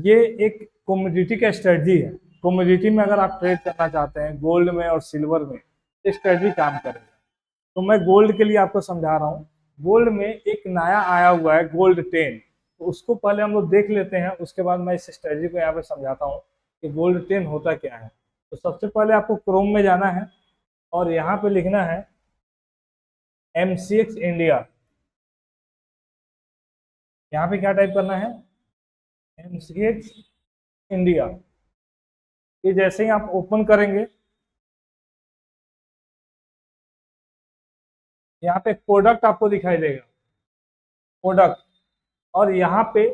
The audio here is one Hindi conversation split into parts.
ये एक कमोडिटी का स्ट्रेटजी है। कमोडिटी में अगर आप ट्रेड करना चाहते हैं गोल्ड में और सिल्वर में, ये स्ट्रेटजी काम करेगा। तो मैं गोल्ड के लिए आपको समझा रहा हूँ। गोल्ड में एक नया आया हुआ है गोल्ड 10, तो उसको पहले हम लोग देख लेते हैं, उसके बाद मैं इस स्ट्रेटजी को यहाँ पे समझाता हूँ कि गोल्ड 10 होता क्या है। तो सबसे पहले आपको क्रोम में जाना है और यहाँ पे लिखना है MCX इंडिया। यहाँ पे क्या टाइप करना है, MCX इंडिया। ये जैसे ही आप ओपन करेंगे, यहाँ पे प्रोडक्ट आपको दिखाई देगा, प्रोडक्ट। और यहाँ पे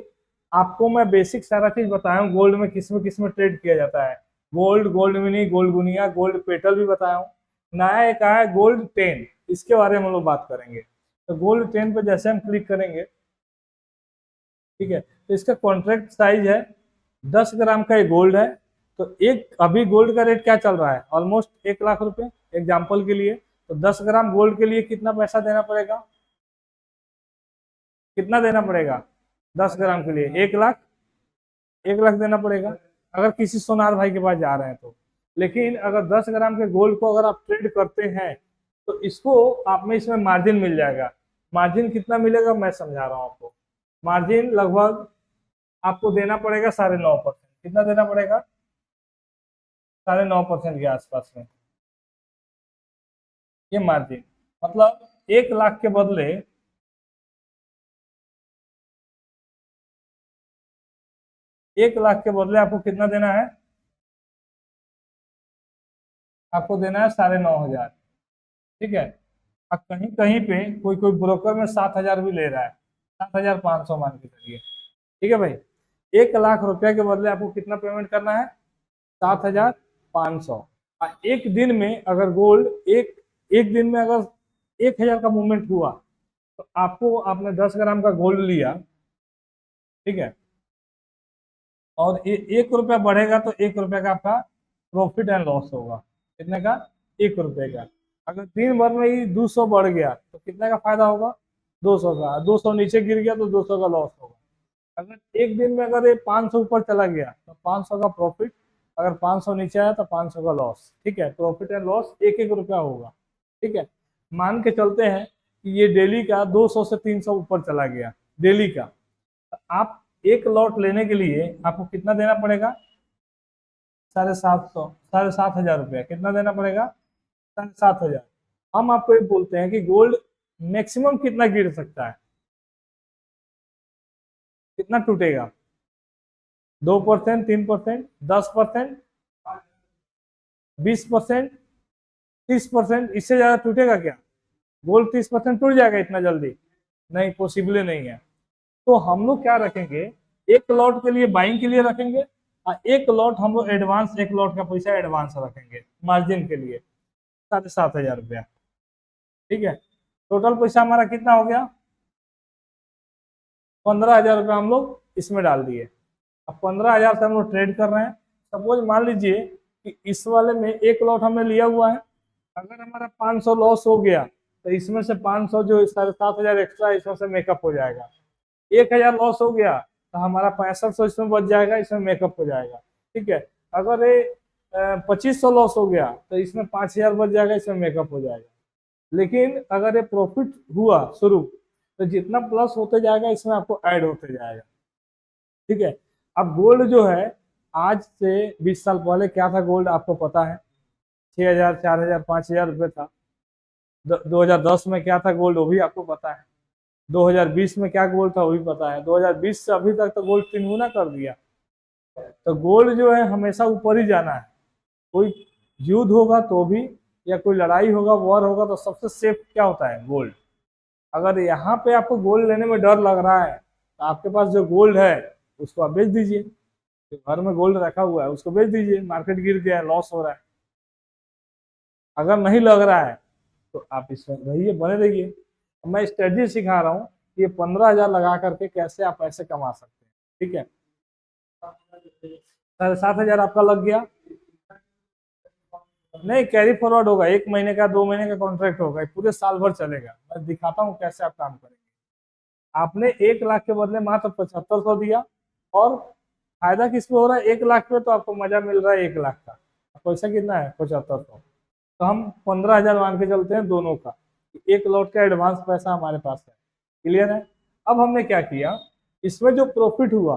आपको मैं बेसिक सारा चीज बताया हूँ गोल्ड में ट्रेड किया जाता है। Gold, gold mini, gold guinea, gold petal भी बताया हूँ। नया एक आया है गोल्ड 10, इसके बारे में हम लोग बात करेंगे। तो गोल्ड 10 पे जैसे हम क्लिक करेंगे, ठीक है, तो इसका कॉन्ट्रैक्ट साइज है 10 ग्राम का ये गोल्ड है। तो एक अभी गोल्ड का रेट क्या चल रहा है, ऑलमोस्ट 1 लाख रुपए एग्जाम्पल के लिए। तो 10 ग्राम गोल्ड के लिए कितना पैसा देना पड़ेगा, कितना देना पड़ेगा 10 ग्राम के लिए 1 लाख, 1 लाख देना पड़ेगा अगर किसी सोनार भाई के पास जा रहे हैं तो। लेकिन अगर 10 ग्राम के गोल्ड को अगर आप ट्रेड करते हैं तो इसको आप में इसमें मार्जिन मिल जाएगा। मार्जिन कितना मिलेगा मैं समझा रहा हूँ आपको। मार्जिन लगभग आपको देना पड़ेगा 9.5%। कितना देना पड़ेगा, 9.5% के आसपास में ये मार्जिन। मतलब 1 लाख के बदले 1 लाख के बदले आपको कितना देना है, आपको देना है 9,500। ठीक है। अब कहीं कहीं पे कोई कोई ब्रोकर में 7,000 भी ले रहा है, 7,500 मान के चलिए। ठीक है भाई, 1 लाख रुपए के बदले आपको कितना पेमेंट करना है, 7,500। एक दिन में अगर गोल्ड एक एक दिन में अगर 1,000 का मूवमेंट हुआ तो आपको, आपने 10 ग्राम का गोल्ड लिया, ठीक है, और 1 रुपया बढ़ेगा तो 1 रुपये का आपका प्रॉफिट एंड लॉस होगा। कितने का, 1 रुपये का। अगर दिन भर में ही 200 बढ़ गया तो कितने का फायदा होगा, 200 का। 200 नीचे गिर गया तो 200 का लॉस होगा। अगर एक दिन में अगर ये 500 ऊपर चला गया तो 500 का प्रॉफिट, अगर 500 नीचे आया तो 500 का लॉस। ठीक है, प्रॉफिट एंड लॉस 1-1 रुपया होगा। ठीक है, मान के चलते हैं कि ये डेली का 200 से 300 ऊपर चला गया डेली का। आप एक लॉट लेने के लिए आपको कितना देना पड़ेगा, 750, 7,500 रुपया। कितना देना पड़ेगा, 7,500। हम आपको ये बोलते हैं कि गोल्ड मैक्सिमम कितना गिर सकता है, कितना टूटेगा, 2%, 3%, 10%, 20%, 30%, इससे ज्यादा टूटेगा क्या गोल्ड? 30% टूट जाएगा इतना जल्दी? नहीं, पॉसिबल नहीं है। तो हम लोग क्या रखेंगे, एक लॉट के लिए बाइंग के लिए रखेंगे, और एक लॉट हम लोग एडवांस, एक लॉट का पैसा एडवांस रखेंगे मार्जिन के लिए, 7,500 रुपया। ठीक है, टोटल पैसा हमारा कितना हो गया, 15,000 रुपया हम लोग इसमें डाल दिए। अब 15,000 से हम लोग ट्रेड कर रहे हैं। सपोज मान लीजिए कि इस वाले में एक लॉट हमने लिया हुआ है, अगर हमारा 500 लॉस हो गया तो इसमें से 500 जो 7,500 एक्स्ट्रा इसमें से मेकअप हो जाएगा। 1,000 लॉस हो गया तो हमारा 6500 इसमें बच जाएगा, इसमें मेकअप हो जाएगा। ठीक है, अगर ये 2500 लॉस हो गया तो इसमें 5,000 बच जाएगा, इसमें मेकअप हो जाएगा। लेकिन अगर ये प्रॉफिट हुआ शुरू, तो जितना प्लस होते जाएगा इसमें आपको ऐड होते जाएगा। ठीक है, अब गोल्ड जो है, आज से 20 साल पहले क्या था गोल्ड आपको पता है, 6,000, 4,000, 5,000 रुपये था। 2010 में क्या था गोल्ड वो भी आपको पता है। 2020 में क्या गोल्ड था वो भी पता है। 2020 से अभी तक तो गोल्ड 3 गुना कर दिया। तो गोल्ड जो है हमेशा ऊपर ही जाना है। कोई युद्ध होगा तो भी, या कोई लड़ाई होगा, वॉर होगा, तो सबसे सेफ क्या होता है, गोल्ड। अगर यहाँ पे आपको गोल्ड लेने में डर लग रहा है तो आपके पास जो गोल्ड है उसको आप बेच दीजिए। जो घर में गोल्ड रखा हुआ है उसको बेच दीजिए, मार्केट गिर गया है, लॉस हो रहा है। अगर नहीं लग रहा है तो आप इसमें रहिए, बने रहिए। मैं स्ट्रेटजी सिखा रहा हूँ, ये 15,000 लगा करके कैसे आप पैसे कमा सकते हैं। ठीक है, 7,500 आपका लग गया। नहीं, कैरी फॉरवर्ड होगा, 1 महीने का, 2 महीने का कॉन्ट्रैक्ट होगा, पूरे साल भर चलेगा। मैं दिखाता हूँ कैसे आप काम करेंगे। आपने 1 लाख के बदले मात्र 7,500 दिया और फायदा किस पे हो रहा है, 1 लाख पे तो आपको मजा मिल रहा है 1 लाख का। पैसा कितना है, 7500। तो हम 15,000 मान के चलते हैं दोनों का, एक लॉट का एडवांस पैसा हमारे पास है। क्लियर है। अब हमने क्या किया, इसमें जो प्रॉफिट हुआ,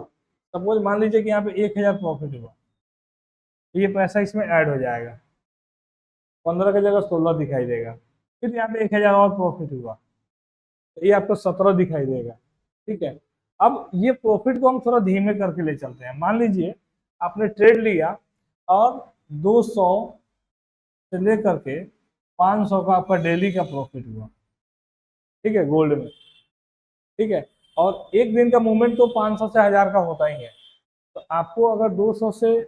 सपोज मान लीजिए कि यहाँ पे 1,000 प्रॉफिट हुआ, तो ये पैसा इसमें ऐड हो जाएगा, 15 की जगह 16 दिखाई देगा। फिर यहाँ पे 1,000 और प्रॉफिट हुआ, तो ये आपको 17 दिखाई देगा। ठीक है। अब ये प्रॉफिट को हम थोड़ा धीमे करके ले चलते हैं। मान लीजिए आपने ट्रेड लिया और 200 से लेकर के 500 का आपका डेली का प्रॉफिट हुआ। ठीक है, गोल्ड में। ठीक है। और एक दिन का मूवमेंट तो 500 से 1000 का होता ही है। तो आपको अगर 200 से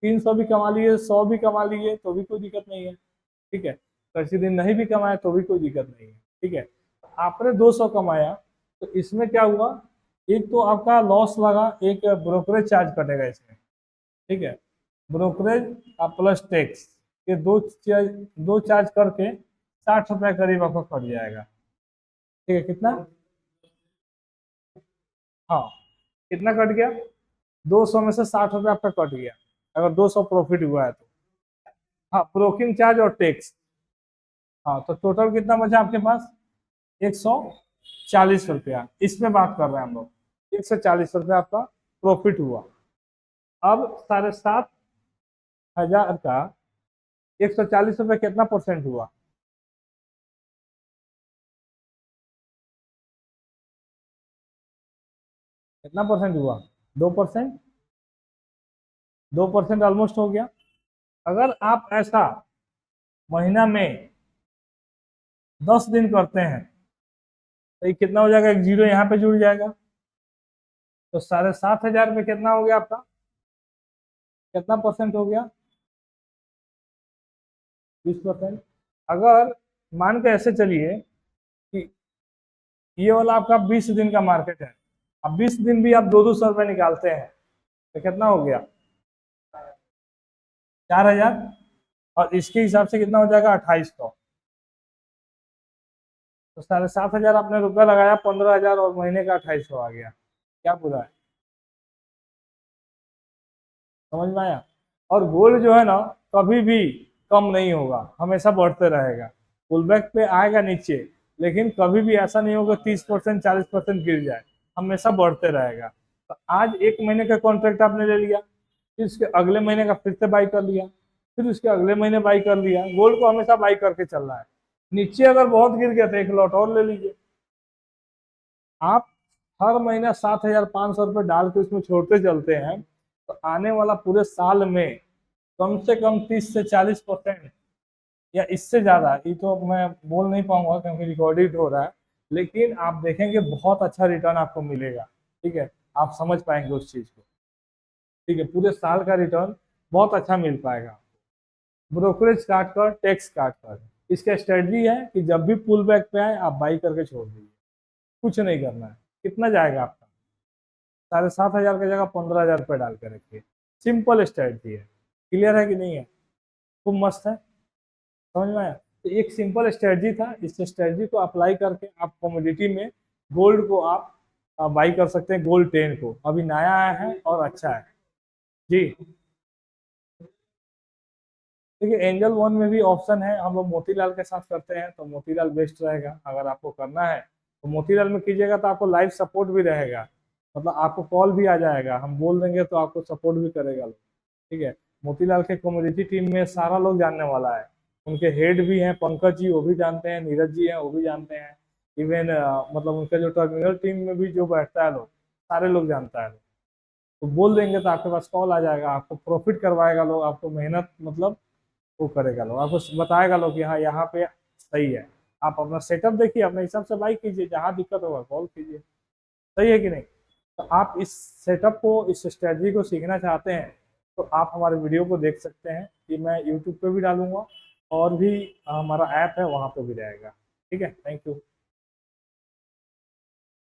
300 भी कमा लिए, 100 भी कमा लिए, तो भी कोई दिक्कत नहीं है। ठीक है। तो किसी दिन नहीं भी कमाए तो भी कोई दिक्कत नहीं है। ठीक है। आपने 200 कमाया, तो इसमें क्या हुआ, एक तो आपका लॉस लगा, एक ब्रोकरेज चार्ज कटेगा इसमें। ठीक है। ब्रोकरेज प्लस टैक्स, ये दो चार्ज करके 60 रुपये करीब आपका कट जाएगा। ठीक है, कितना, हाँ, कितना कट गया, 200 में से 60 रुपये आपका कट गया, अगर 200 प्रॉफिट हुआ है तो। हाँ, ब्रोकिंग चार्ज और टैक्स। हाँ, तो टोटल कितना बचा आपके पास, 140 रुपया। इसमें बात कर रहे हैं हम लोग, 140 रुपया आपका प्रॉफिट हुआ। अब 7,500 का 140 रुपये कितना परसेंट हुआ, कितना परसेंट हुआ, 2%। 2% ऑलमोस्ट हो गया। अगर आप ऐसा महीना में 10 दिन करते हैं, तो ये कितना हो जाएगा, एक जीरो यहाँ पे जुड़ जाएगा। तो 7,500 में कितना हो गया आपका, कितना परसेंट हो गया, 20%। अगर मान के ऐसे चलिए कि ये वाला आपका 20 दिन का मार्केट है, अब 20 दिन भी आप 200 रुपये निकालते हैं, तो कितना हो गया, 4,000। और इसके हिसाब से कितना हो जाएगा, 2,800। तो 7,500 आपने रुपया लगाया, 15,000 और महीने का 2,800 आ गया। क्या पूरा है, समझ में आया। और गोल्ड जो है ना, कभी भी कम नहीं होगा, हमेशा बढ़ते रहेगा। पुल बैक पे आएगा नीचे, लेकिन कभी भी ऐसा नहीं होगा 30% 40% गिर जाए, हमेशा बढ़ते रहेगा। तो आज 1 महीने का कॉन्ट्रैक्ट आपने ले लिया, फिर उसके अगले महीने का फिर से बाई कर लिया, फिर उसके अगले महीने बाई कर लिया। गोल्ड को हमेशा बाई करके चल रहा है। नीचे अगर बहुत गिर गया तो एक लॉट और ले लीजिए। आप हर महीना 7,500 रुपये डाल के उसमें छोड़ते चलते हैं, तो आने वाला पूरे साल में कम से कम 30 से 40% या इससे ज्यादा, ये तो मैं बोल नहीं पाऊंगा क्योंकि रिकॉर्डेड हो रहा है, लेकिन आप देखेंगे बहुत अच्छा रिटर्न आपको मिलेगा। ठीक है, आप समझ पाएंगे उस चीज को। ठीक है, पूरे साल का रिटर्न बहुत अच्छा मिल पाएगा, ब्रोकरेज काट कर, टैक्स काट कर। इसका स्ट्रेटजी है कि जब भी पुल बैक पे आए आप बाई करके छोड़ दीजिए, कुछ नहीं करना है। कितना जाएगा आपका, 7,500 की जगह 15,000 रुपये डाल के रखिए। सिंपल स्ट्रेटजी है। क्लियर है कि नहीं है, खूब मस्त है, समझ में आया। तो एक सिंपल स्ट्रेटजी था, इस स्ट्रेटजी को अप्लाई करके आप कमोडिटी में गोल्ड को आप बाई कर सकते हैं। गोल्ड 10 को अभी नया आया है और अच्छा है जी। देखिए, एंजल वन में भी ऑप्शन है, हम लोग मोतीलाल के साथ करते हैं, तो मोतीलाल बेस्ट रहेगा। अगर आपको करना है तो मोतीलाल में कीजिएगा, तो आपको लाइव सपोर्ट भी रहेगा, मतलब आपको कॉल भी आ जाएगा, हम बोल देंगे तो आपको सपोर्ट भी करेगा लोग। ठीक है। मोतीलाल के कम्युनिटी टीम में सारा लोग जानने वाला है। उनके हेड भी हैं पंकज जी, वो भी जानते हैं, नीरज जी हैं वो भी जानते हैं। इवन मतलब उनके जो टर्मिनल टीम में भी जो बैठता है लोग, सारे लोग जानता है। तो बोल देंगे तो आपके पास कॉल आ जाएगा, आपको प्रॉफिट करवाएगा लोग, आपको मेहनत मतलब वो करेगा लोग, आपको बताएगा लोग कि हाँ यहाँ पे सही है। आप अपना सेटअप देखिए, अपने हिसाब से बाई कीजिए, जहाँ दिक्कत होगा कॉल कीजिए। सही है कि नहीं। तो आप इस सेटअप को, इस स्ट्रेटजी को सीखना चाहते हैं, तो आप हमारे वीडियो को देख सकते हैं, कि मैं यूट्यूब पे भी डालूंगा और भी हमारा ऐप है वहाँ पे भी रहेगा। ठीक है, थैंक यू।